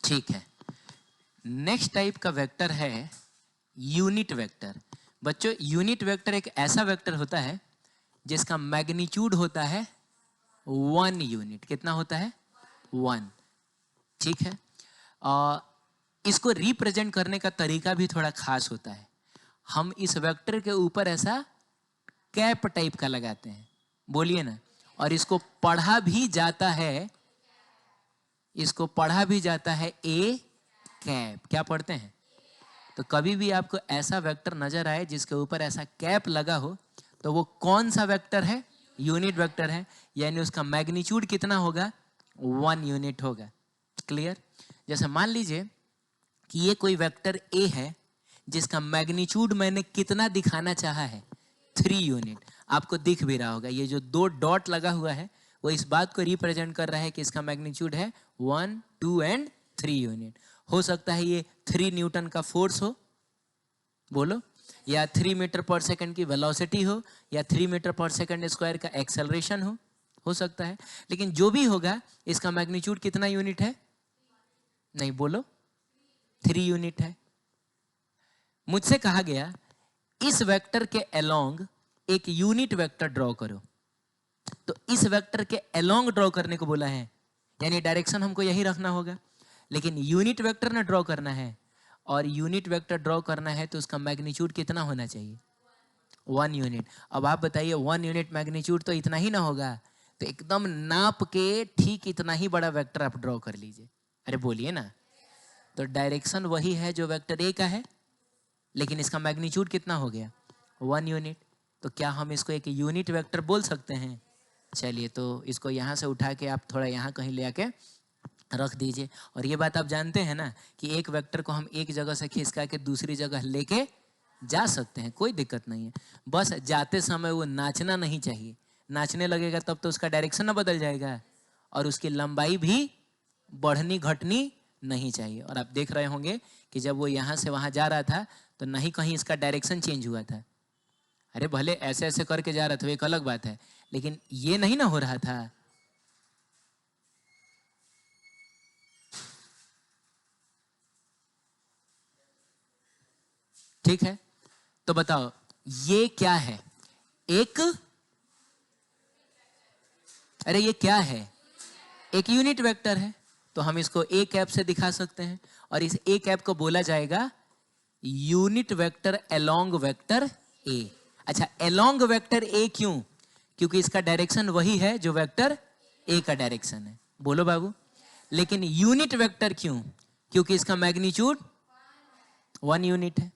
ठीक है, next type का वेक्टर है यूनिट वेक्टर। बच्चों यूनिट वेक्टर एक ऐसा वेक्टर होता है जिसका मैग्नीट्यूड होता है 1 यूनिट। कितना होता है? 1। ठीक है, इसको रिप्रेजेंट करने का तरीका भी थोड़ा खास होता है। हम इस वेक्टर के ऊपर ऐसा कैप टाइप का लगाते हैं, बोलिए ना। और इसको पढ़ा भी जाता है, इसको पढ़ा भी जाता है ए कैप। क्या पढ़ते हैं? तो कभी भी आपको ऐसा वेक्टर नजर आए जिसके ऊपर ऐसा कैप लगा हो, तो वो कौन सा वेक्टर है? यूनिट वेक्टर है। यानी उसका मैग्नीट्यूड कितना होगा? 1 यूनिट होगा। क्लियर? जैसे मान लीजिए कि ये कोई वेक्टर ए है जिसका मैग्नीट्यूड मैंने कितना दिखाना चाहा है? 3 यूनिट। आपको दिख भी रहा होगा, ये जो 2 डॉट लगा हुआ है वो इस बात को रिप्रेजेंट कर रहा है कि इसका मैग्नीट्यूड है 1, 2 एंड 3 यूनिट। हो सकता है ये 3 न्यूटन का फोर्स हो, बोलो, या 3 मीटर पर सेकंड की वेलोसिटी हो, या 3 मीटर पर सेकंड स्क्वायर का एक्सेलरेशन हो सकता है। लेकिन जो भी होगा इसका मैग्नीट्यूड कितना यूनिट है? नहीं बोलो, 3 यूनिट है। मुझसे कहा गया इस वेक्टर के अलोंग एक यूनिट वेक्टर ड्रॉ करो। तो इस वेक्टर के अलोंग ड्रॉ करने को बोला है, यानी डायरेक्शन हमको यही रखना होगा। लेकिन यूनिट वेक्टर ना ड्रॉ करना है, और यूनिट वेक्टर ड्रॉ करना है तो उसका मैग्नीट्यूड कितना होना चाहिए? 1 यूनिट। अब आप बताइए 1 यूनिट मैग्नीट्यूड तो इतना ही ना होगा, तो एकदम नाप के ठीक इतना ही बड़ा वेक्टर आप ड्रॉ कर लीजिए। अरे बोलिए ना। तो डायरेक्शन वही है जो वेक्टर ए का है, लेकिन इसका मैग्नीट्यूड कितना हो गया? 1 यूनिट। तो क्या हम इसको एक यूनिट वेक्टर बोल सकते हैं? चलिए, तो इसको यहाँ से उठा के आप थोड़ा यहाँ कहीं ले आके रख दीजिए। और ये बात आप जानते हैं ना कि एक वेक्टर को हम एक जगह से खिसका के दूसरी जगह लेके जा सकते हैं, कोई दिक्कत नहीं है। बस जाते समय वो नाचना नहीं चाहिए। नाचने लगेगा तब तो उसका डायरेक्शन ना बदल जाएगा, और उसकी लंबाई भी बढ़नी घटनी नहीं चाहिए। और आप देख रहे होंगे कि जब वो यहाँ से वहाँ जा रहा था तो नहीं कहीं इसका डायरेक्शन चेंज हुआ था। अरे भले ऐसे ऐसे करके जा रहा था, एक अलग बात है, लेकिन ये नहीं ना हो रहा था। ठीक है, तो बताओ ये क्या है? एक, अरे ये क्या है? एक यूनिट वेक्टर है। तो हम इसको ए कैप से दिखा सकते हैं, और इस ए कैप को बोला जाएगा unit vector along vector A. अच्छा, अलोंग वेक्टर ए क्यों? क्योंकि इसका डायरेक्शन वही है जो वेक्टर ए का डायरेक्शन है। बोलो बाबू। लेकिन यूनिट वेक्टर क्यों? क्योंकि इसका मैग्नीट्यूड 1 यूनिट है।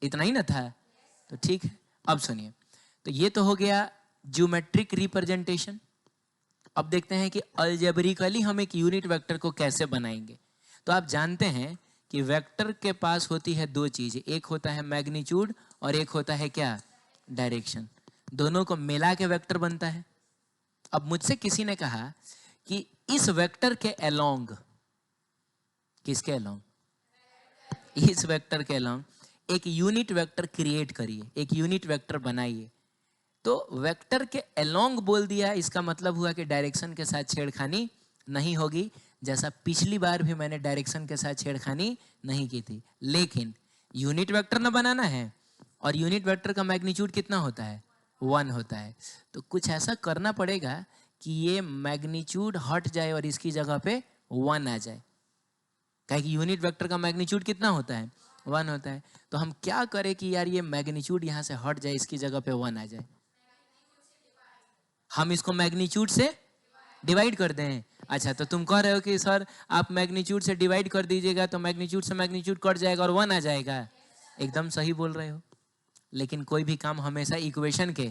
इतना ही ना था? तो ठीक है, अब सुनिए। तो ये तो हो गया ज्योमेट्रिक रिप्रेजेंटेशन। अब देखते हैं कि अलजेब्रिकली हम एक यूनिट वेक्टर को कैसे बनाएंगे। तो आप जानते हैं कि वेक्टर के पास होती है 2 चीजें, एक होता है मैग्नीट्यूड और एक होता है क्या? डायरेक्शन। दोनों को मिला के वेक्टर बनता है। अब मुझसे किसी ने कहा कि इस वेक्टर के अलोंग, किसके अलोंग? इस वेक्टर के अलोंग एक यूनिट वेक्टर क्रिएट करिए, एक यूनिट वेक्टर बनाइए। तो वेक्टर के अलोंग बोल दिया, इसका मतलब हुआ कि डायरेक्शन के साथ छेड़खानी नहीं होगी, जैसा पिछली बार भी मैंने डायरेक्शन के साथ छेड़खानी नहीं की थी। लेकिन यूनिट वेक्टर ना बनाना है, और यूनिट वेक्टर का मैग्नीट्यूड कितना होता है? 1 होता है। तो कुछ ऐसा करना पड़ेगा कि ये मैग्नीट्यूड हट जाए और इसकी जगह पे 1 आ जाए। क्या कि यूनिट वेक्टर का मैग्नीट्यूड कितना होता है? 1 होता है। तो हम क्या करें कि यार ये मैग्नीट्यूड यहाँ से हट जाए, इसकी जगह पे 1 आ जाए। हम इसको मैग्नीट्यूड से डिवाइड कर दें। अच्छा, तो तुम कह रहे हो कि सर आप मैग्नीट्यूड से डिवाइड कर दीजिएगा तो मैग्नीट्यूड से मैग्नीट्यूड कट जाएगा और 1 आ जाएगा। एकदम सही बोल रहे हो, लेकिन कोई भी काम हमेशा इक्वेशन के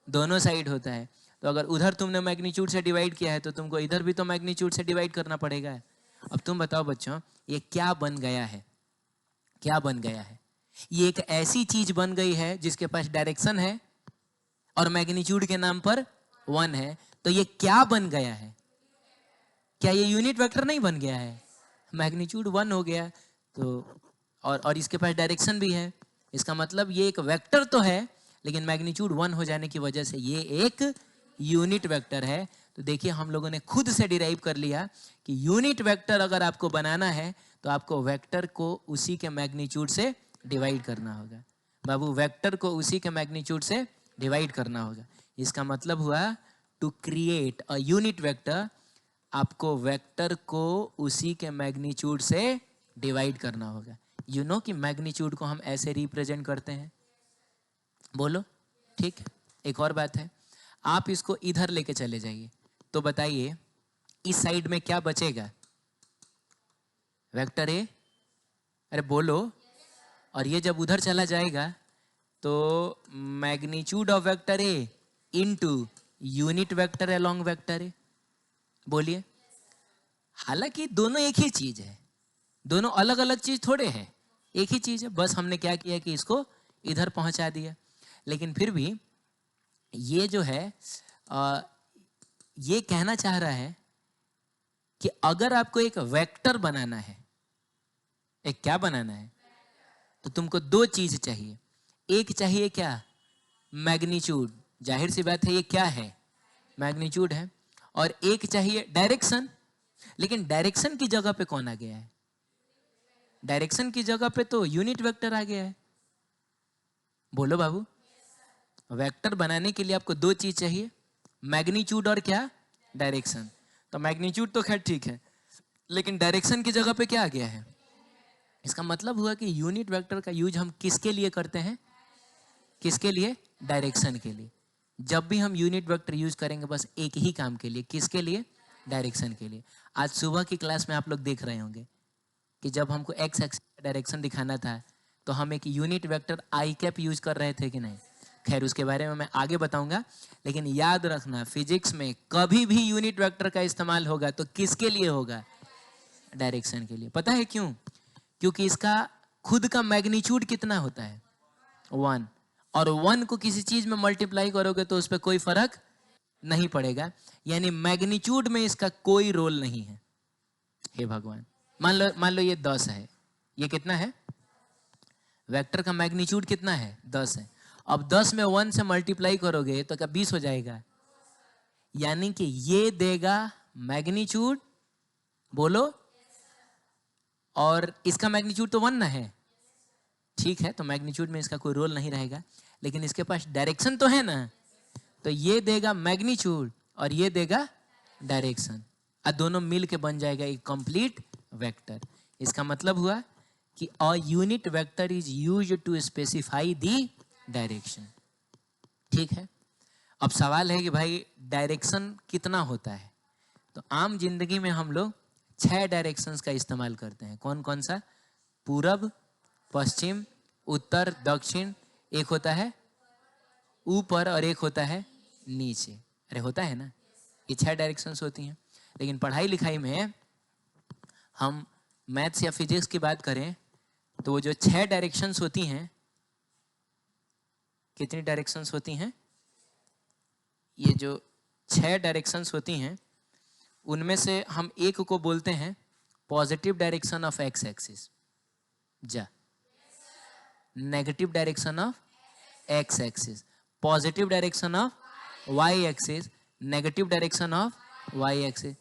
दोनों साइड होता है। तो अगर उधर तुमने मैग्नीट्यूड से डिवाइड किया है तो तुमको इधर भी तो मैग्नीट्यूड से डिवाइड करना पड़ेगा। अब तुम बताओ बच्चों, ये क्या बन गया है? क्या बन गया है? ये एक ऐसी चीज बन गई है जिसके पास डायरेक्शन है और मैग्नीट्यूड के नाम पर 1 है। तो ये क्या बन गया है? क्या ये यूनिट वेक्टर नहीं बन गया है? मैग्नीट्यूड 1 हो गया। तो और इसके पास डायरेक्शन भी है। इसका मतलब ये एक वेक्टर तो है, लेकिन मैग्नीट्यूड 1 हो जाने की वजह से ये एक यूनिट वेक्टर है। तो देखिए हम लोगों ने खुद से डिराइव कर लिया कि यूनिट वेक्टर अगर आपको बनाना है तो आपको वेक्टर को उसी के मैग्नीट्यूड से डिवाइड करना होगा बाबू, वेक्टर को उसी के मैग्नीट्यूड से डिवाइड करना होगा। इसका मतलब हुआ to create a unit vector, आपको वेक्टर को उसी के मैग्नीट्यूड से डिवाइड करना होगा। यू नो कि मैग्नीट्यूड को हम ऐसे रिप्रेजेंट करते हैं, बोलो ठीक है। एक और बात है, आप इसको इधर लेके चले जाइए तो बताइए इस साइड में क्या बचेगा? वेक्टर ए, अरे बोलो। और ये जब उधर चला जाएगा तो magnitude of vector A into unit vector along vector A, बोलिए। हालांकि दोनों एक ही चीज है, दोनों अलग अलग चीज थोड़े हैं, एक ही चीज है, बस हमने क्या किया कि इसको इधर पहुंचा दिया। लेकिन फिर भी ये जो है ये कहना चाह रहा है कि अगर आपको एक वेक्टर बनाना है, एक क्या बनाना है, तो तुमको दो चीज चाहिए। एक चाहिए क्या? मैग्नीट्यूड, जाहिर सी बात है ये क्या है? मैग्नीट्यूड है। और एक चाहिए डायरेक्शन। लेकिन डायरेक्शन की जगह पे कौन आ गया है? डायरेक्शन की जगह पे तो यूनिट वेक्टर आ गया है, बोलो बाबू। वेक्टर बनाने के लिए आपको दो चीज चाहिए, मैग्नीट्यूड और क्या? डायरेक्शन। तो मैग्नीट्यूड तो खैर ठीक है, लेकिन डायरेक्शन की जगह पे क्या आ गया है? इसका मतलब हुआ कि यूनिट वेक्टर का यूज हम किसके लिए करते हैं? किसके लिए? डायरेक्शन के लिए। जब भी हम यूनिट वेक्टर यूज करेंगे बस एक ही काम के लिए, किसके लिए? डायरेक्शन के लिए। आज सुबह की क्लास में आप लोग देख रहे होंगे कि जब हमको एक्स एक्सिस का डायरेक्शन दिखाना था तो हम एक यूनिट वेक्टर आई कैप यूज कर रहे थे कि नहीं? खैर उसके बारे में मैं आगे बताऊंगा, लेकिन याद रखना फिजिक्स में कभी भी यूनिट वेक्टर का इस्तेमाल होगा तो किसके लिए होगा? डायरेक्शन के लिए। पता है क्यों? क्योंकि इसका खुद का मैग्नीट्यूड कितना होता है? 1। और 1 को किसी चीज में मल्टीप्लाई करोगे तो उस पर कोई फर्क नहीं पड़ेगा, यानी मैग्नीट्यूड में इसका कोई रोल नहीं है। हे भगवान, मान लो ये 10 है, ये कितना है? वेक्टर का मैग्नीट्यूड कितना है? 10 है। अब 10 में 1 से मल्टीप्लाई करोगे तो क्या 20 हो जाएगा? यानी कि ये देगा मैग्नीट्यूड, बोलो। और इसका मैग्नीट्यूड तो 1 ना है, ठीक है, तो मैग्नीट्यूड में इसका कोई रोल नहीं रहेगा। लेकिन इसके पास डायरेक्शन तो है ना, तो ये देगा मैग्नीट्यूड और ये देगा डायरेक्शन, और दोनों मिल के बन जाएगा एक कंप्लीट वेक्टर। इसका मतलब हुआ कि a unit vector is used to specify the direction. ठीक है, अब सवाल है कि भाई डायरेक्शन कितना होता है? तो आम जिंदगी में हम लोग 6 डायरेक्शंस का इस्तेमाल करते हैं। कौन कौन सा? पूरब, पश्चिम, उत्तर, दक्षिण, एक होता है ऊपर और एक होता है नीचे। अरे होता है ना, ये 6 डायरेक्शंस होती हैं। लेकिन पढ़ाई लिखाई में हम मैथ्स या फिजिक्स की बात करें तो वो जो 6 डायरेक्शंस होती हैं, कितनी डायरेक्शंस होती हैं? ये जो 6 डायरेक्शंस होती हैं उनमें से हम एक को बोलते हैं positive direction of x axis, जा negative direction of x axis, positive direction of Y axis, negative direction of Y axis,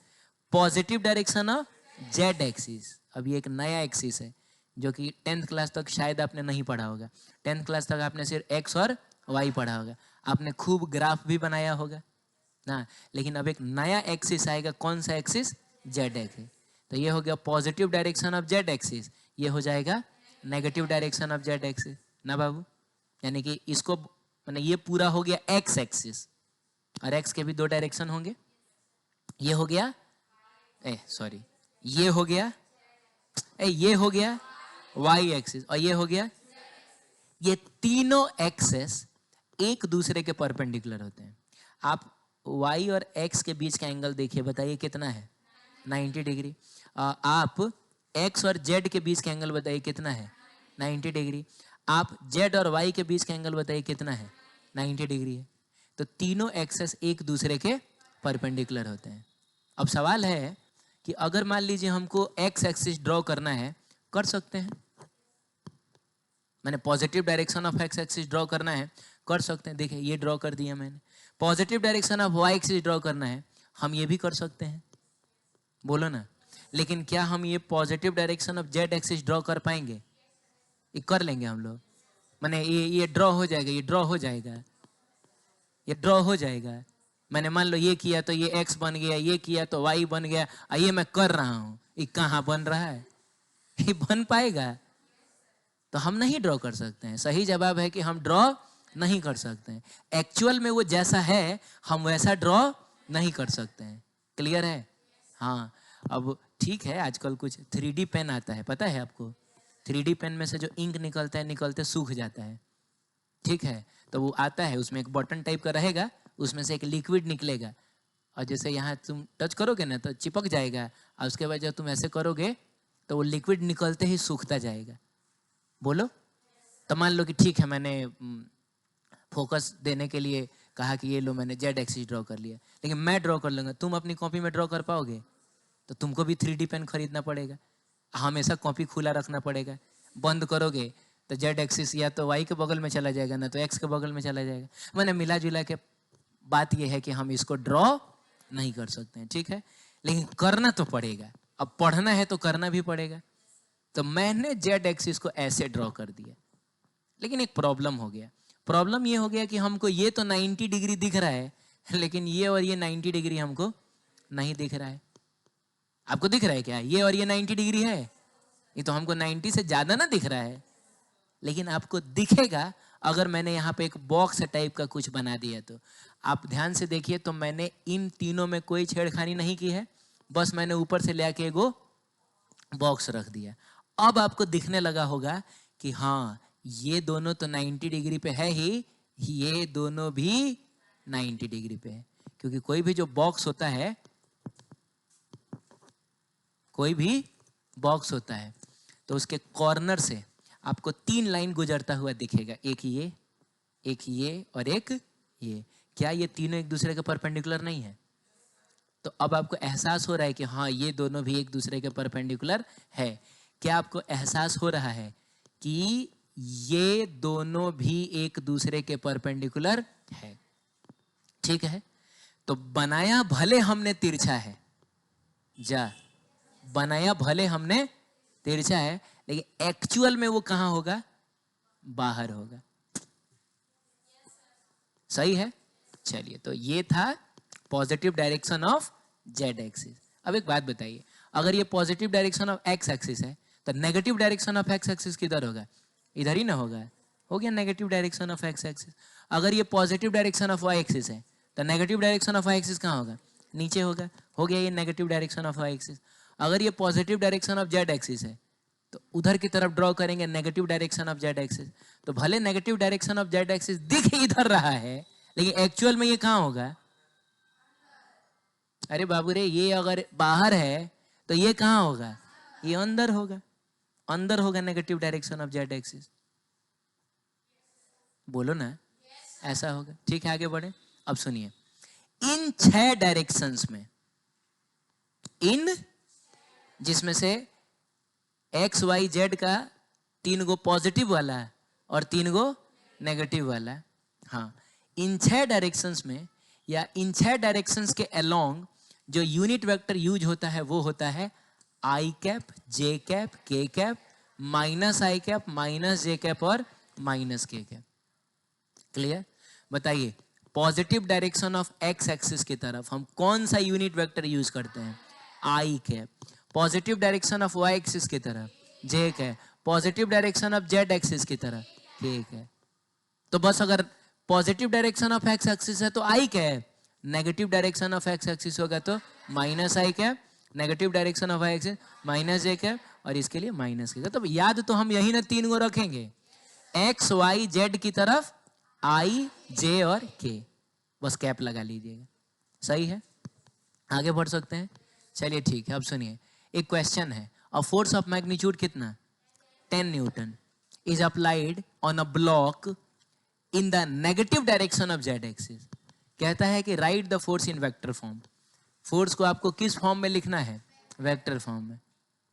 positive direction of Z axis. अब ये एक नया एक्सिस है जो कि 10th क्लास तक शायद आपने नहीं पढ़ा होगा। 10th क्लास तक आपने सिर्फ एक्स और वाई पढ़ा होगा, आपने खूब ग्राफ भी बनाया होगा ना। लेकिन अब एक नया एक्सिस आएगा, कौन सा एक्सिस? Z axis. तो ये हो गया positive direction of Z axis, ये हो जाएगा negative direction of Z axis ना बाबू। यानी कि इसको माने ये पूरा हो गया एक्स एक्सिस, और एक्स के भी 2 डायरेक्शन होंगे। ये हो गया सॉरी, ये हो गया ये हो गया वाई एक्सिस, और ये हो गया। ये तीनों एक्सेस एक दूसरे के परपेंडिकुलर होते हैं। आप वाई और एक्स के बीच का एंगल देखिए, बताइए कितना है? 90 डिग्री। आप एक्स और जेड के बीच का एंगल बताइए कितना है? 90 डिग्री। आप जेड और वाई के बीच का एंगल बताइए कितना है? 90 डिग्री है। तो तीनों एक्सेस एक दूसरे के परपेंडिकुलर होते हैं। अब सवाल है कि अगर मान लीजिए हमको एक्स एक्सिस ड्रॉ करना है, कर सकते हैं। मैंने positive direction of x axis draw करना है, कर सकते हैं। देखिए ये ड्रॉ कर दिया मैंने। Positive direction of Y axis draw करना है, हम ये भी कर सकते हैं, बोलो ना। लेकिन क्या हम ये positive direction of Z axis draw कर पाएंगे? ये कर लेंगे हम लोग, माने ये ड्रॉ हो जाएगा, ये ड्रॉ हो जाएगा, ये ड्रॉ हो जाएगा। मैंने मान लो ये किया तो ये x बन गया, ये किया तो y बन गया, ये मैं कर रहा हूं, ये कहाँ बन रहा है? ये बन पाएगा? तो हम नहीं ड्रॉ कर सकते हैं। सही जवाब है कि हम ड्रॉ नहीं कर सकते हैं। एक्चुअल में वो जैसा है हम वैसा ड्रॉ नहीं कर सकते हैं। क्लियर है? हाँ। अब ठीक है, आजकल कुछ 3D पेन आता है, पता है आपको? 3D पेन में से जो इंक निकलता है, निकलते सूख जाता है, ठीक है? तो वो आता है, उसमें एक बटन टाइप का रहेगा, उसमें से एक लिक्विड निकलेगा, और जैसे यहाँ तुम टच करोगे ना तो चिपक जाएगा, और उसके बाद जब तुम ऐसे करोगे तो वो लिक्विड निकलते ही सूखता जाएगा। बोलो। तो मान लो कि ठीक है, मैंने फोकस देने के लिए कहा कि ये लो, मैंने जेड एक्सिस ड्रॉ कर लिया, लेकिन मैं ड्रॉ कर लूँगा, तुम अपनी कॉपी में ड्रॉ कर पाओगे? तो तुमको भी 3D पेन खरीदना पड़ेगा, हमेशा कॉपी खुला रखना पड़ेगा। बंद करोगे तो जेड एक्सिस या तो वाई के बगल में चला जाएगा, ना तो एक्स के बगल में चला जाएगा। मैंने मिला जुला के बात यह है कि हम इसको ड्रॉ नहीं कर सकते हैं, ठीक है? लेकिन करना तो पड़ेगा, अब पढ़ना है तो करना भी पड़ेगा। तो मैंने जेड एक्सिस को ऐसे ड्रॉ कर दिया, लेकिन एक प्रॉब्लम हो गया। प्रॉब्लम ये हो गया कि हमको ये तो 90 डिग्री दिख रहा है, लेकिन ये और ये 90 डिग्री हमको नहीं दिख रहा है। आपको दिख रहा है क्या? ये और ये 90 डिग्री है, ये तो हमको 90 से ज्यादा ना दिख रहा है। लेकिन आपको दिखेगा अगर मैंने यहाँ पे एक बॉक्स टाइप का कुछ बना दिया तो। आप ध्यान से देखिए, तो मैंने इन तीनों में कोई छेड़खानी नहीं की है, बस मैंने ऊपर से ले आके एगो बॉक्स रख दिया। अब आपको दिखने लगा होगा कि हाँ, ये दोनों तो 90 डिग्री पे है ही, ये दोनों भी 90 डिग्री पे है। क्योंकि कोई भी जो बॉक्स होता है, कोई भी बॉक्स होता है, तो उसके कॉर्नर से आपको 3 लाइन गुजरता हुआ दिखेगा, एक ये और एक ये। क्या ये तीनों एक दूसरे के परपेंडिकुलर नहीं है? तो अब आपको एहसास हो रहा है कि हाँ, ये दोनों भी एक दूसरे के परपेंडिकुलर है। क्या आपको एहसास हो रहा है कि ये दोनों भी एक दूसरे के परपेंडिकुलर है? ठीक है, तो बनाया भले हमने तिरछा है, बनाया भले हमने तिरछा है, लेकिन एक्चुअल में वो कहां होगा? बाहर होगा। सही है? चलिए, तो ये था positive direction of Z axis. अब एक बात बताइए, अगर ये positive direction of x axis है तो negative direction of x axis किधर होगा? इधर ही ना होगा। हो गया negative direction of x axis. अगर ये positive direction of Y axis है तो negative direction of Y axis कहाँ होगा? नीचे होगा। हो गया ये negative direction of Y axis. अगर ये positive direction of Z axis है तो उधर की तरफ ड्रॉ करेंगे negative direction of Z axis. तो भले negative direction of Z axis दिख इधर रहा है, लेकिन एक्चुअल में ये कहाँ होगा? अरे बाबू रे, ये अगर बाहर है तो ये कहाँ होगा? ये अंदर होगा। अंदर होगा negative direction of Z axis. बोलो ना, ऐसा होगा। ठीक है, आगे बढ़े। अब सुनिए, इन 6 डायरेक्शंस में, इन जिसमें से एक्स वाई जेड का 3 गो पॉजिटिव वाला है और 3 गो नेगेटिव वाला है। हाँ, इन 6 डायरेक्शंस में या इन 6 डायरेक्शंस के अलोंग जो यूनिट वेक्टर यूज होता है वो होता है आई कैप, जे कैप, के cap, minus i cap, minus j cap और माइनस के कैप। क्लियर? बताइए, positive direction of x axis की तरफ हम कौन सा यूनिट वेक्टर यूज करते हैं? I cap. Positive direction of Y axis की तरफ j cap. Positive direction of Z axis की तरफ के कैप। तो बस अगर positive direction of x axis है तो i cap, negative direction of x axis होगा तो minus i cap, negative direction of i axis minus j cap, और इसके लिए माइनस के कैप। तो याद तो हम यही ना 3 गो रखेंगे, एक्स वाई जेड की तरफ आई, जे और के, बस कैप लगा लीजिएगा। सही है? आगे बढ़ सकते हैं? चलिए ठीक है। अब सुनिए, एक क्वेश्चन है, अ फोर्स ऑफ मैग्नीट्यूड कितना? 10 Newton is applied on a block in the negative direction of Z axis. कहता है कि right the force in vector form. Force को आपको किस फॉर्म में लिखना है? वेक्टर फॉर्म में।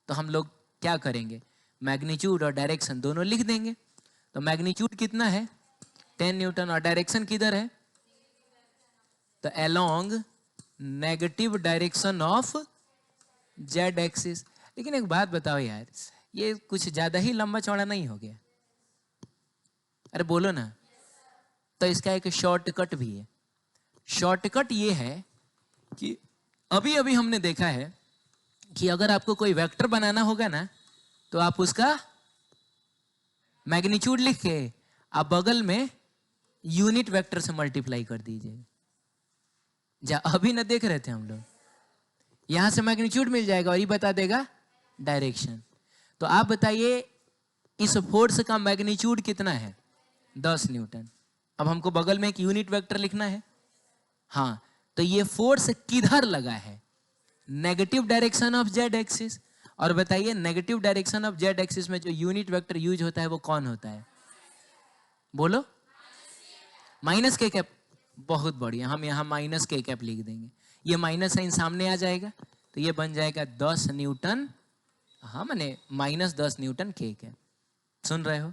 तो हम लोग क्या करेंगे? मैग्नीट्यूड और डायरेक्शन दोनों लिख देंगे। तो मैग्नीट्यूड कितना है? 10 न्यूटन, और डायरेक्शन किधर है? तो along negative direction of Z axis. लेकिन एक बात बताओ यार, ये कुछ ज्यादा ही लंबा चौड़ा नहीं हो गया? अरे बोलो ना। तो इसका एक शॉर्टकट भी है। शॉर्टकट ये है कि अभी अभी हमने देखा है कि अगर आपको कोई वेक्टर बनाना होगा ना, तो आप उसका मैग्नीट्यूड लिख के आप बगल में यूनिट वेक्टर से मल्टीप्लाई कर दीजिए। जा अभी ना देख रहे थे हम लोग, यहां से मैग्नीट्यूड मिल जाएगा और ये बता देगा डायरेक्शन। तो आप बताइए इस फोर्स का मैग्नीट्यूड कितना है? 10 न्यूटन। अब हमको बगल में एक यूनिट वेक्टर लिखना है। हाँ, तो ये फोर्स किधर लगा है? Negative direction of Z axis. और बताइए negative direction of Z axis में जो यूनिट वेक्टर यूज होता है वो कौन होता है? बोलो। माइनस के कैप। बहुत बढ़िया, हम यहाँ माइनस के कैप लिख देंगे। ये माइनस साइन सामने आ जाएगा तो ये बन जाएगा 10 न्यूटन। हाँ, माने -10 न्यूटन के कैप। सुन रहे हो?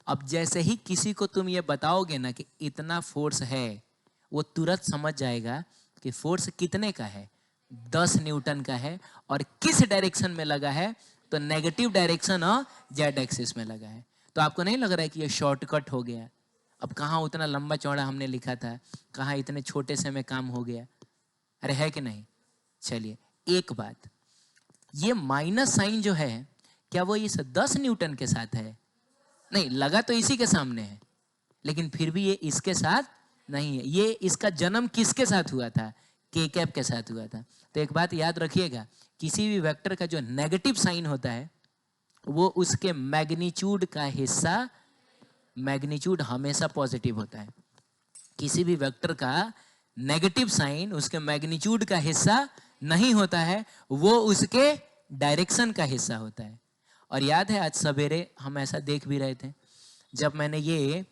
अब जैसे ही किसी को तुम ये बताओगे ना कि इतना फोर्स है, वो तुरंत समझ जाएगा कि फोर्स कितने का है, 10 न्यूटन का है, और किस डायरेक्शन में लगा है, तो नेगेटिव डायरेक्शन और जेड एक्सिस में लगा है। तो आपको नहीं लग रहा है कि ये शॉर्टकट हो गया? अब कहाँ उतना लंबा चौड़ा हमने लिखा था, कहाँ इतने छोटे से में काम हो गया? अरे है कि नहीं? चलिए एक बात, ये माइनस साइन जो है क्या वो इस 10 न्यूटन के साथ है? नहीं, लगा तो इसी के सामने है, लेकिन फिर भी ये इसके साथ नहीं है। ये इसका जन्म किसके साथ हुआ था? के कैप के साथ हुआ था। तो एक बात याद रखिएगा, किसी भी वेक्टर का जो नेगेटिव साइन होता है वो उसके मैग्नीट्यूड का हिस्सा, मैग्नीट्यूड हमेशा पॉजिटिव होता है। किसी भी वेक्टर का नेगेटिव साइन उसके मैग्नीट्यूड का हिस्सा नहीं होता है, वो उसके डायरेक्शन का हिस्सा होता है। और याद है आज सवेरे हम ऐसा देख भी रहे थे, जब मैंने ये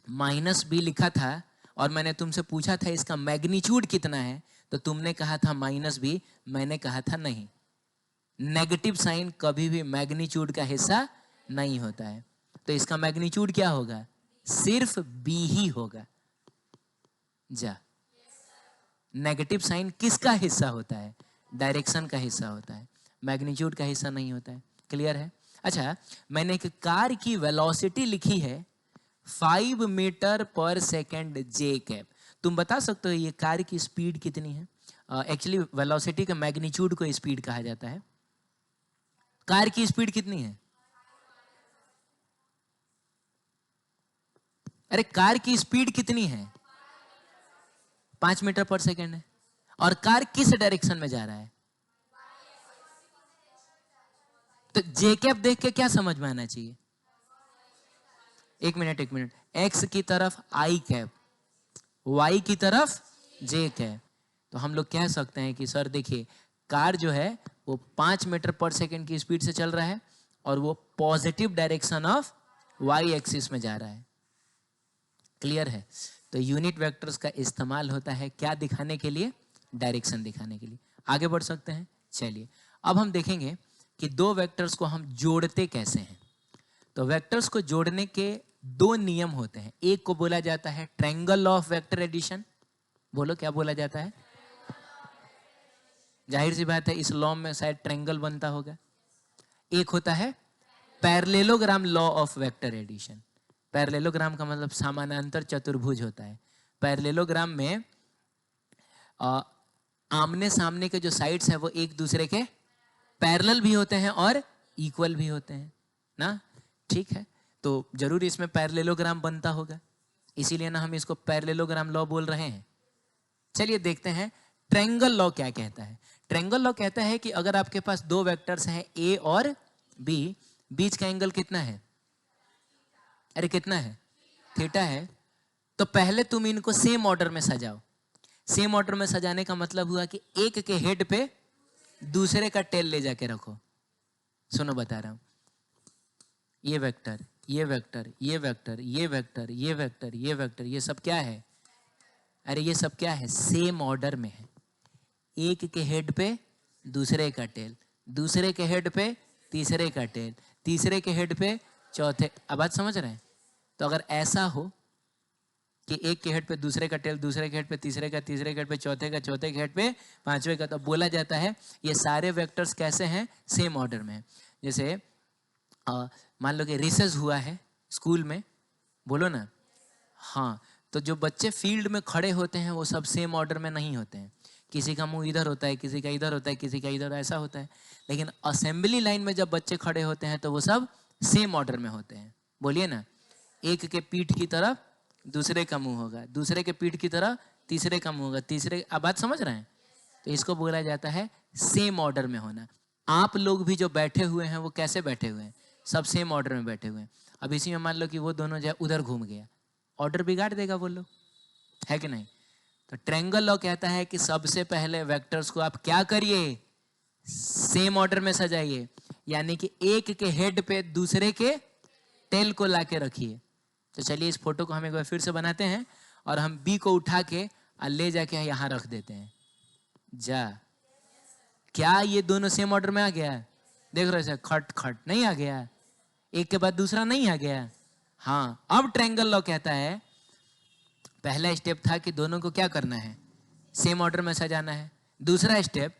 -b लिखा था और मैंने तुमसे पूछा था इसका मैग्नीट्यूड कितना है, तो तुमने कहा था -b, मैंने कहा था नहीं, नेगेटिव साइन कभी भी मैग्नीट्यूड का हिस्सा नहीं होता है। तो इसका मैग्नीट्यूड क्या होगा? सिर्फ b ही होगा। जा, नेगेटिव साइन किसका हिस्सा होता है? डायरेक्शन का हिस्सा होता है, मैग्नीट्यूड का हिस्सा नहीं होता है। क्लियर है? अच्छा, मैंने एक कार की वेलोसिटी लिखी है 5 मीटर पर सेकेंड जे कैप। तुम बता सकते हो ये कार की स्पीड कितनी है? एक्चुअली वेलोसिटी का मैग्नीट्यूड को स्पीड कहा जाता है। कार की स्पीड कितनी है? अरे कार की स्पीड कितनी है? 5 मीटर पर सेकेंड है। और कार किस डायरेक्शन में जा रहा है? तो जे कैप देख के क्या समझ में आना चाहिए? एक मिनट, एक्स की तरफ आई कैप, वाई की तरफ जे कैप। तो हम लोग कह सकते हैं कि सर देखिए, कार जो है वो 5 मीटर पर सेकेंड की स्पीड से चल रहा है और वो positive direction of Y axis में जा रहा है। क्लियर है? तो यूनिट वेक्टर्स का इस्तेमाल होता है क्या दिखाने के लिए? डायरेक्शन दिखाने के लिए। आगे बढ़ सकते हैं? चलिए अब हम देखेंगे कि दो वेक्टर्स को हम जोड़ते कैसे हैं। तो वेक्टर्स को जोड़ने के दो नियम होते हैं। एक को बोला जाता है ट्रायंगल ऑफ वेक्टर एडिशन। बोलो क्या बोला जाता है? जाहिर सी बात है इस लॉ में शायद ट्रायंगल बनता होगा। एक होता है parallelogram law of vector addition. Parallelogram का मतलब समानांतर चतुर्भुज होता है। पैरेललोग्राम में आमने सामने के जो साइड्स हैं वो एक दूसरे के पैरेलल भी होते हैं और इक्वल भी होते हैं ना। ठीक है, तो जरूर इसमें पैरेललोग्राम बनता होगा, इसीलिए ना हम इसको पैरेललोग्राम लॉ बोल रहे हैं। चलिए देखते हैं ट्रायंगल लॉ क्या कहता है। ट्रायंगल लॉ कहता है कि अगर आपके पास दो वेक्टर्स हैं ए और बी, बीच का एंगल कितना है? अरे कितना है? थीटा है। तो पहले तुम इनको सेम ऑर्डर में सजाओ। सेम ऑर्डर में सजाने का मतलब हुआ कि एक के हेड पे दूसरे का टेल ले जाके रखो। सुनो बता रहा हूं, ये वेक्टर, ये वेक्टर, ये वेक्टर, ये वेक्टर, ये वेक्टर, ये वेक्टर, ये सब क्या है? अरे ये सब क्या है? सेम ऑर्डर में है। एक के हेड पे दूसरे का टेल, दूसरे के हेड पे तीसरे का टेल, तीसरे के हेड पे चौथे। अब बात समझ रहे हैं? तो अगर ऐसा हो कि एक के हेड पे दूसरे का टेल, दूसरे के हेड पे तीसरे का, तीसरे के हेड पे चौथे का, चौथे के हेड पे पांचवे का। तो बोला जाता है ये सारे वेक्टर्स कैसे हैं, सेम ऑर्डर में है। जैसे मान लो कि रिसेस हुआ है स्कूल में, बोलो ना, हाँ, तो जो बच्चे फील्ड में खड़े होते हैं वो सब सेम ऑर्डर में नहीं होते हैं। किसी का मुंह इधर होता है, किसी का इधर होता है, किसी का इधर, ऐसा होता है। लेकिन असेंबली लाइन में जब बच्चे खड़े होते हैं तो वो सब सेम ऑर्डर में होते हैं। बोलिए ना, एक के पीठ की तरफ दूसरे का मुंह होगा, दूसरे के पीठ की तरफ तीसरे का मुंह होगा, तीसरे, अब बात समझ रहे हैं? तो इसको बोला जाता है सेम ऑर्डर में होना। आप लोग भी जो बैठे हुए हैं वो कैसे बैठे हुए हैं, सब सेम ऑर्डर में बैठे हुए हैं। अब इसी में मान लो कि वो दोनों जो उधर घूम गया, ऑर्डर बिगाड़ देगा वो लोग, है कि नहीं? तो ट्रायंगल लॉ कहता है कि सबसे पहले वेक्टर्स को आप क्या करिए, सेम ऑर्डर में सजाइए, यानी कि एक के हेड पे दूसरे के टेल को लाके रखिए। तो चलिए इस फोटो को हम एक बार फिर से बनाते हैं और हम बी को उठा के ले जाके यहां रख देते हैं। जा, क्या ये दोनों सेम ऑर्डर में आ गया? देख रहे हो, खट खट नहीं आ गया, एक के बाद दूसरा नहीं आ गया। हाँ, अब ट्रायंगल लॉ कहता है पहला स्टेप था कि दोनों को क्या करना है, सेम ऑर्डर में सजाना है। दूसरा स्टेप,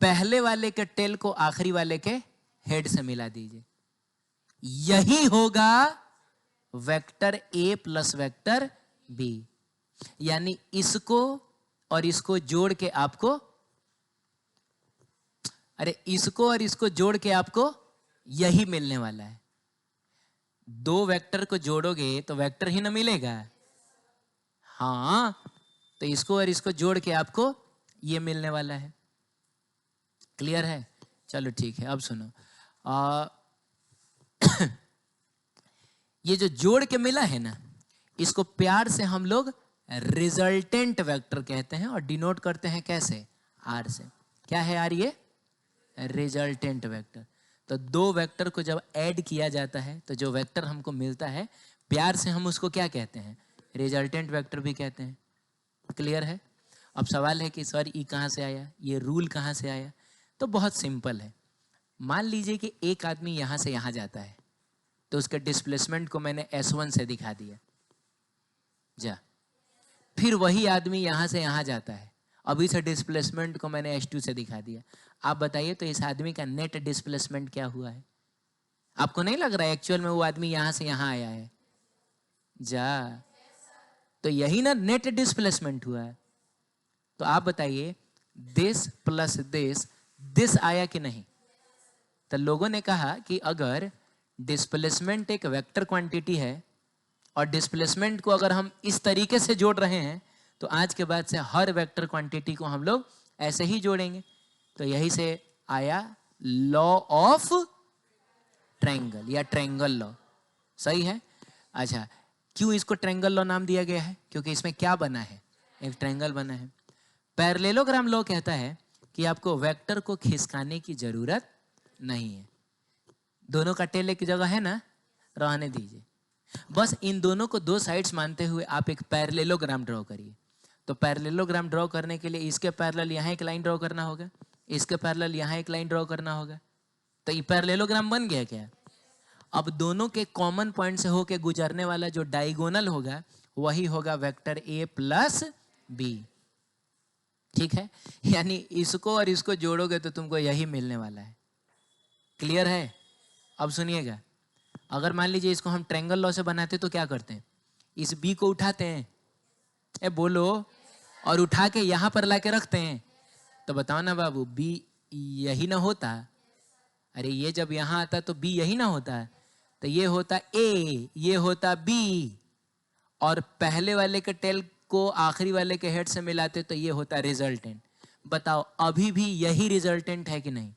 पहले वाले के टेल को आखिरी वाले के हेड से मिला दीजिए। यही होगा vector A plus vector B, यानी इसको और इसको जोड़ के आपको, अरे इसको और इसको जोड़ के आपको यही मिलने वाला है। दो वेक्टर को जोड़ोगे तो वेक्टर ही ना मिलेगा। हाँ, तो इसको और इसको जोड़ के आपको ये मिलने वाला है। क्लियर है? चलो ठीक है, अब सुनो, ये जो जोड़ के मिला है ना, इसको प्यार से हम लोग रिजल्टेंट वेक्टर कहते हैं और डिनोट करते हैं कैसे, आर से। क्या है आर? ये रिजल्टेंट वेक्टर। तो दो वेक्टर को जब ऐड किया जाता है तो जो वेक्टर हमको मिलता है प्यार से हम उसको क्या कहते हैं, रिजल्टेंट वेक्टर भी कहते हैं। क्लियर है? अब सवाल है कि सर ई कहाँ से आया, ये रूल कहाँ से आया? तो बहुत सिंपल है। मान लीजिए कि एक आदमी यहाँ से यहाँ जाता है तो उसके डिस्प्लेसमेंट को मैंने S1 से दिखा दिया, जा। फिर वही आदमी यहाँ से यहाँ जाता है, अभी से डिस्प्लेसमेंट को मैंने S2 से दिखा दिया। आप बताइए तो इस आदमी का नेट डिस्प्लेसमेंट क्या हुआ है? आपको नहीं लग रहा है एक्चुअल में वो आदमी यहाँ से यहाँ आया है? जा, तो यही ना नेट डिस्प्लेसमेंट हुआ है। तो आप बताइए दिस प्लस दिस आया कि नहीं? तो लोगों ने कहा कि अगर डिस्प्लेसमेंट एक वेक्टर क्वांटिटी है और डिस्प्लेसमेंट को अगर हम इस तरीके से जोड़ रहे हैं तो आज के बाद से हर वेक्टर क्वांटिटी को हम लोग ऐसे ही जोड़ेंगे। तो यही से आया लॉ ऑफ ट्रायंगल या ट्रायंगल लॉ। सही है? अच्छा, क्यों इसको ट्रायंगल लॉ नाम दिया गया है? क्योंकि इसमें क्या बना है, एक ट्रायंगल बना है। पैरेललोग्राम लॉ कहता है कि आपको वेक्टर को खिसकाने की जरूरत नहीं है। दोनों का टेल एक जगह है ना, रहने दीजिए। बस इन दोनों को दो साइड्स मानते हुए आप एक पैरेललोग्राम ड्रॉ करिए। तो पैरेललोग्राम ड्रॉ करने के लिए इसके पैरेलल यहाँ एक लाइन ड्रॉ करना होगा, इसके पैरेलल यहाँ एक लाइन ड्रॉ करना होगा। तो ये पैरेललोग्राम बन गया क्या? अब दोनों के कॉमन पॉइंट से होके गुजरने वाला जो डायगोनल होगा वही होगा वेक्टर ए प्लस बी। ठीक है? यानी इसको और इसको जोड़ोगे तो तुमको यही मिलने वाला है। क्लियर है? अब सुनिएगा, अगर मान लीजिए इसको हम ट्रायंगल लॉ से बनाते तो क्या करते हैं, इस बी को उठाते हैं, ए बोलो, और उठा के यहां पर लाके रखते हैं। तो बताओ ना बाबू, बी यही ना होता? अरे ये जब यहां आता तो बी यही ना होता? तो ये होता ए, ये होता बी, और पहले वाले के टेल को आखिरी वाले के हेड से मिलाते तो ये होता रिजल्टेंट। बताओ अभी भी यही रिजल्टेंट है कि नहीं?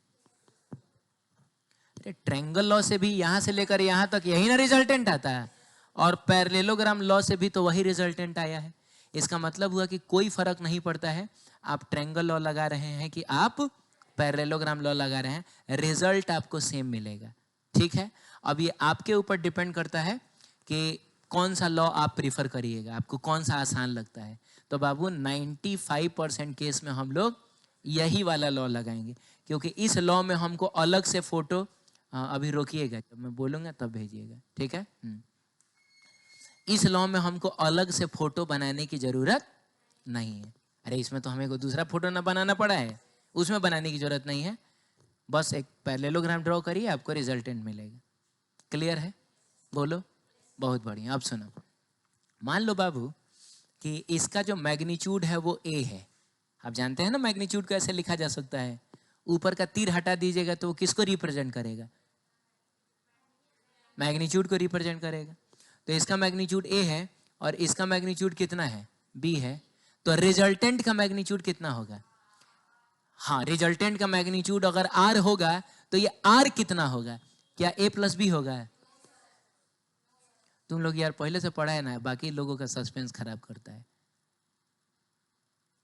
ट्रायंगल लॉ से भी यहां से लेकर यहां तक यही ना रिजल्टेंट आता है, और पैरेललोग्राम लॉ से भी तो वही रिजल्टेंट आया है। इसका मतलब हुआ कि कोई फर्क नहीं पड़ता है आप ट्रायंगल लॉ लगा रहे हैं कि आप पैरेललोग्राम लॉ लगा रहे हैं, रिजल्ट आपको सेम मिलेगा। ठीक है? अब ये आपके ऊपर डिपेंड करता है कि कौन सा लॉ आप प्रीफर करिएगा, आपको कौन सा आसान लगता है। तो बाबू 95% केस में हम लोग यही वाला लॉ लगाएंगे, क्योंकि इस लॉ में हमको अलग से फोटो, अभी रोकिएगा, जब मैं बोलूंगा तब भेजिएगा। ठीक है? इस लॉ में हमको अलग से फोटो बनाने की जरूरत नहीं है। अरे इसमें तो हमें को दूसरा फोटो ना बनाना पड़ा है, उसमें बनाने की जरूरत नहीं है। बस एक पैरेललोग्राम ड्रॉ करिए, आपको रिजल्टेंट मिलेगा। क्लियर है? बोलो। बहुत बढ़िया। अब सुनो, मान लो बाबू कि इसका जो मैग्नीट्यूड है वो a है। आप जानते हैं ना मैग्नीट्यूड को ऐसे लिखा जा सकता है, ऊपर का तीर हटा दीजिएगा तो वो किसको रिप्रेजेंट करेगा? मैग्नीट्यूड को रिप्रेजेंट करेगा। तो इसका मैग्नीट्यूड a है और इसका मैग्नीट्यूड कितना है? b है। तो रिजल्टेंट का मैग्नीट्यूड कितना होगा? हाँ, रिजल्टेंट का मैग्नीट्यूड अगर r होगा तो ये r कितना होगा? क्या a प्लस b होगा? तुम लोग यार पहले से पढ़ा है ना, बाकी लोगों का सस्पेंस खराब करता है।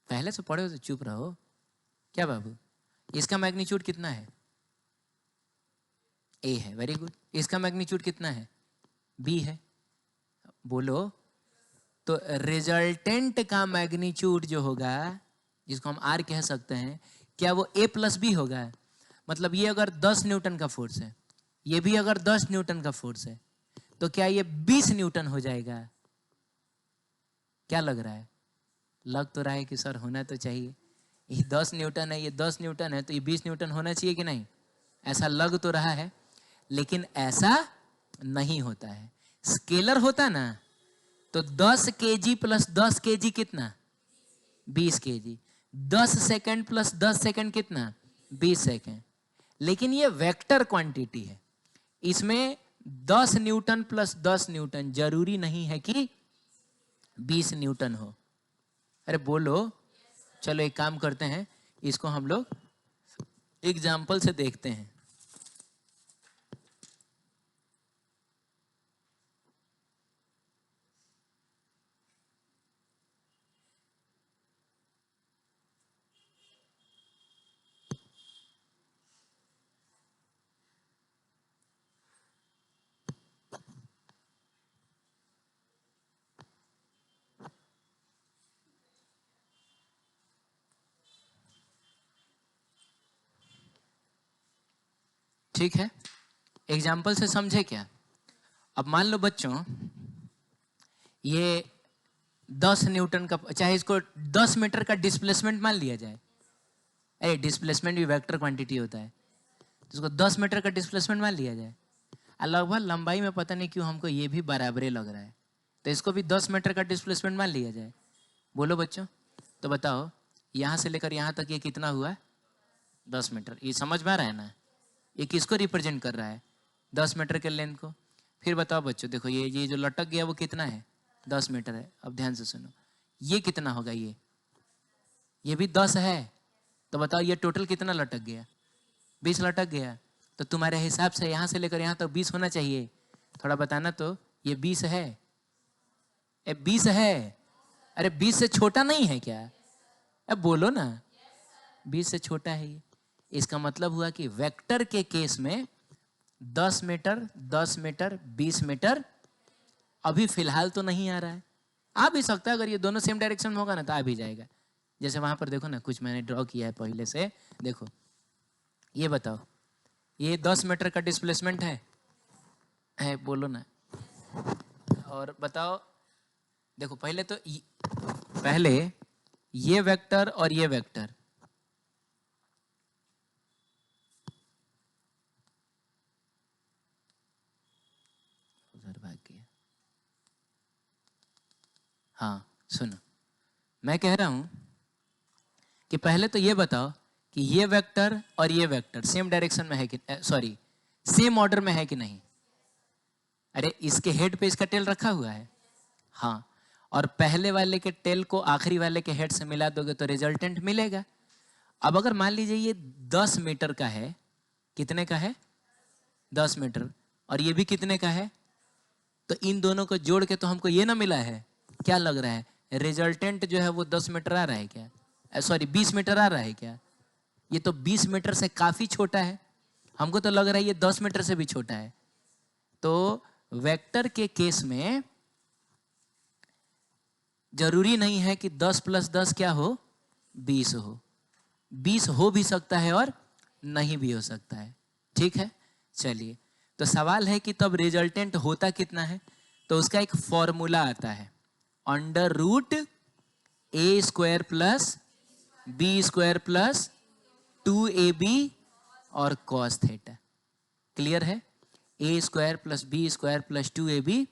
पहले से पढ़े हो तो चुप रहो। क्या बाबू, इसका मैग्नीट्यूड कितना है? a है। Very good. इसका मैग्नीट्यूड कितना है? b है। बोलो। तो रिजल्टेंट का मैग्नीट्यूड जो होगा, जिसको हम r कह सकते हैं, क्या वो a प्लस b होगा? मतलब ये अगर 10 न्यूटन का फोर्स है, ये भी अगर 10 न्यूटन का फोर्स है, तो क्या ये 20 न्यूटन हो जाएगा? क्या लग रहा है? लग तो रहा है कि सर होना तो चाहिए। ये 10 न्यूटन है, ये 10 न्यूटन है, तो ये 20 न्यूटन होना चाहिए कि नहीं? ऐसा लग तो रहा है, लेकिन ऐसा नहीं होता है। स्केलर होता ना तो 10 kg प्लस 10 kg कितना? 20 kg। 10 सेकंड प्लस 10 सेकंड कितना? 20 सेकंड। लेकिन ये वेक्टर क्वांटिटी है, इसमें 10 न्यूटन प्लस 10 न्यूटन जरूरी नहीं है कि 20 न्यूटन हो। अरे बोलो। चलो एक काम करते हैं, इसको हम लोग एग्जाम्पल से देखते हैं। ठीक है, एग्जाम्पल से समझे क्या? अब मान लो बच्चों, ये 10 न्यूटन का, चाहे इसको 10 मीटर का डिस्प्लेसमेंट मान लिया जाए। अरे डिस्प्लेसमेंट भी वेक्टर क्वांटिटी होता है, तो इसको 10 मीटर का डिस्प्लेसमेंट मान लिया जाए। लगभग लंबाई में पता नहीं क्यों हमको ये भी बराबरे लग रहा है, तो इसको भी 10 मीटर का डिस्प्लेसमेंट मान लिया जाए। बोलो बच्चों। तो बताओ, यहाँ से लेकर यहाँ तक ये कितना हुआ? 10 मीटर। ये समझ में आ रहा है ना? ये किसको रिप्रेजेंट कर रहा है? 10 मीटर के लेंथ को। फिर बताओ बच्चों, देखो ये जो लटक गया वो कितना है? 10 मीटर है। अब ध्यान से सुनो, ये कितना होगा? ये भी 10 है। तो बताओ ये टोटल कितना लटक गया? 20 लटक गया। तो तुम्हारे हिसाब से यहाँ से लेकर यहाँ तक 20 होना चाहिए। थोड़ा बताना तो, ये 20 है? 20 है? अरे 20 से छोटा नहीं है क्या? अब बोलो ना, 20 से छोटा है ये। इसका मतलब हुआ कि वेक्टर के केस में 10 मीटर, 10 मीटर, 20 मीटर अभी फिलहाल तो नहीं आ रहा है। आ भी सकता है, अगर ये दोनों सेम डायरेक्शन में होगा ना तो आ भी जाएगा। जैसे वहां पर देखो ना, कुछ मैंने ड्रॉ किया है पहले से। देखो, ये बताओ, ये 10 मीटर का डिस्प्लेसमेंट है बोलो ना। और बताओ, देखो पहले तो पहले ये वेक्टर और ये वेक्टर, उधर भाग गया। हाँ सुनो, मैं कह रहा हूं कि पहले तो ये बताओ कि ये वेक्टर और ये वेक्टर सेम डायरेक्शन में है कि, सॉरी, सेम ऑर्डर में है कि नहीं? अरे इसके हेड पे इसका टेल रखा हुआ है। हाँ, और पहले वाले के टेल को आखिरी वाले के हेड से मिला दोगे तो रिजल्टेंट मिलेगा। अब अगर मान लीजिए ये 10 मीटर का है, कितने का है? 10 मीटर। और ये भी कितने का है? तो इन दोनों को जोड़ के तो हमको ये ना मिला है। क्या लग रहा है? रिजल्टेंट जो है वो 10 मीटर आ रहा है क्या? सॉरी 20 मीटर आ रहा है क्या? ये तो 20 मीटर से काफी छोटा है। हमको तो लग रहा है ये 10 मीटर से भी छोटा है। तो वेक्टर के केस में जरूरी नहीं है कि 10 प्लस 10 क्या हो? 20 हो। 20 हो भी सकता है और नहीं भी हो सकता है। ठीक है, चलिए। तो सवाल है कि तब रिजल्टेंट होता कितना है? तो उसका एक फॉर्मूला आता है, under root a square plus b square plus 2ab और कॉस थीटा। क्लियर है? A square plus b square plus 2ab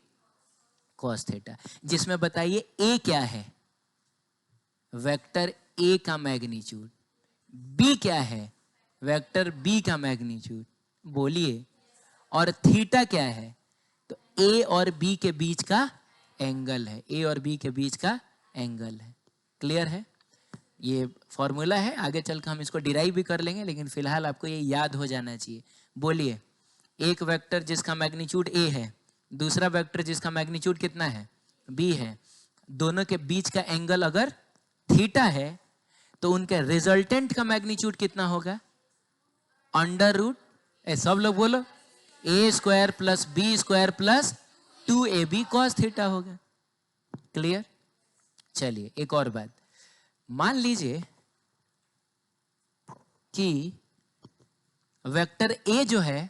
cos theta, जिसमें बताइए ए क्या है? वेक्टर ए का मैग्नीट्यूड। बी क्या है? वेक्टर बी का मैग्नीट्यूड। बोलिए। और थीटा क्या है? तो ए और बी के बीच का एंगल है, ए और बी के बीच का एंगल है। क्लियर है? ये फॉर्मूला है, आगे चलकर हम इसको डिराइव भी कर लेंगे, लेकिन फिलहाल आपको ये याद हो जाना चाहिए। बोलिए। एक वेक्टर जिसका मैग्नीट्यूड ए है, दूसरा वेक्टर जिसका मैग्नीट्यूड कितना है? बी है, दोनों के बीच का एंगल अगर थीटा है तो उनके रिजल्टेंट का मैग्नीट्यूड कितना होगा? अंडर रूट, सब लोग बोलो, a square plus b square plus 2ab cos theta होगा। क्लियर? चलिए एक और बात, मान लीजिए कि वेक्टर ए जो है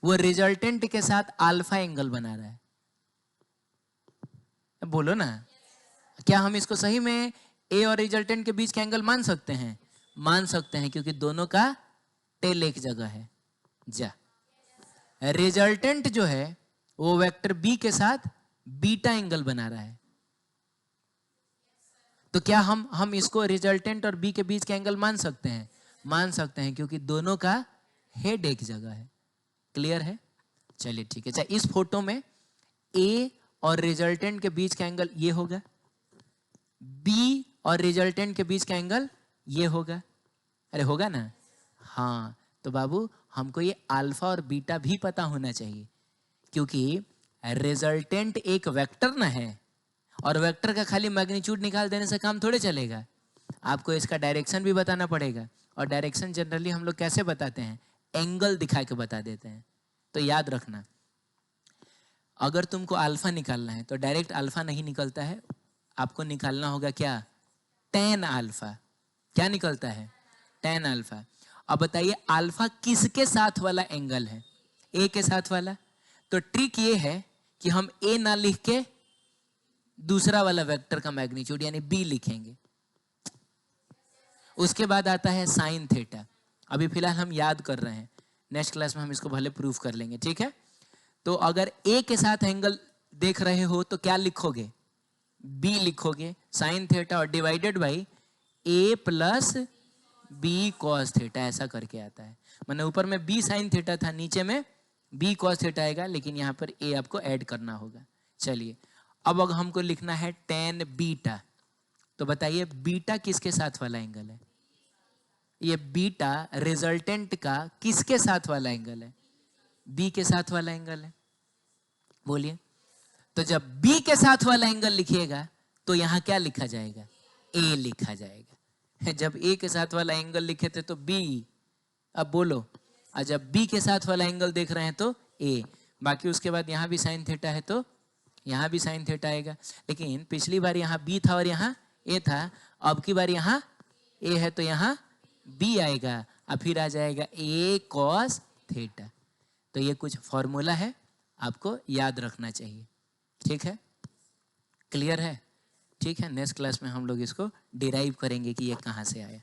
वो रिजल्टेंट के साथ अल्फा एंगल बना रहा है। बोलो ना, क्या हम इसको सही में ए और रिजल्टेंट के बीच का एंगल मान सकते हैं? मान सकते हैं, क्योंकि दोनों का टेल एक जगह है। जा, रिजल्टेंट जो है वो वेक्टर बी के साथ बीटा एंगल बना रहा है, तो क्या हम इसको रिजल्टेंट और बी के बीच का एंगल मान सकते हैं? मान सकते हैं, क्योंकि दोनों का हेड एक जगह है। क्लियर है? चलिए ठीक है। अच्छा, इस फोटो में ए और रिजल्टेंट के बीच का एंगल ये होगा, बी और रिजल्टेंट के बीच का एंगल ये होगा। अरे होगा ना? हाँ, तो बाबू हमको ये अल्फा और बीटा भी पता होना चाहिए, क्योंकि रिजल्टेंट एक वेक्टर ना है, और वेक्टर का खाली मैग्नीट्यूड निकाल देने से काम थोड़े चलेगा। आपको इसका डायरेक्शन भी बताना पड़ेगा, और डायरेक्शन जनरली हम लोग कैसे बताते हैं? एंगल दिखा के बता देते हैं। तो याद रखना, अगर तुमको अल्फा निकालना है तो डायरेक्ट अल्फा नहीं निकलता है, आपको निकालना होगा क्या? tan alpha. क्या निकलता है? tan alpha. अब बताइए अल्फा किसके साथ वाला एंगल है? ए के साथ वाला। तो ट्रिक ये है कि हम ए ना लिख के दूसरा वाला वेक्टर का मैग्नीट्यूड यानी बी लिखेंगे। उसके बाद आता है साइन थीटा। अभी फिलहाल हम याद कर रहे हैं, नेक्स्ट क्लास में हम इसको भले प्रूफ कर लेंगे, ठीक है? तो अगर ए के साथ एंगल देख रहे हो तो क्या लिखोगे? बी लिखोगे, साइन थीटा, और divided by A plus B cos theta, ऐसा करके आता है। मैंने ऊपर में बी साइन थीटा था, नीचे में बी कॉस थीटा आएगा, लेकिन यहाँ पर ए आपको ऐड करना होगा। चलिए, अब अगर हमको लिखना है tan बीटा, तो बताइए बीटा किसके साथ वाला एंगल है? ये बीटा रिजल्टेंट का किसके साथ वाला एंगल है? बी के साथ वाला एंगल है। बोलिए। तो जब बी के साथ वाला एंगल लिखिएगा तो यहां क्या लिखा जाएगा? ए लिखा जाएगा। जब ए के साथ वाला एंगल लिखे थे तो बी, अब बोलो, और जब बी के साथ वाला एंगल देख रहे हैं तो ए। बाकी उसके बाद यहां भी साइन थीटा है तो यहां भी साइन थीटा आएगा। लेकिन पिछली बार यहां बी था और यहां ए था, अब की बार यहां ए है तो यहां बी आएगा, और फिर आ जाएगा ए कॉस थीटा। तो ये कुछ फॉर्मूला है, आपको याद रखना चाहिए। ठीक है? क्लियर है? ठीक है, नेक्स्ट क्लास में हम लोग इसको डिराइव करेंगे कि ये कहाँ से आया।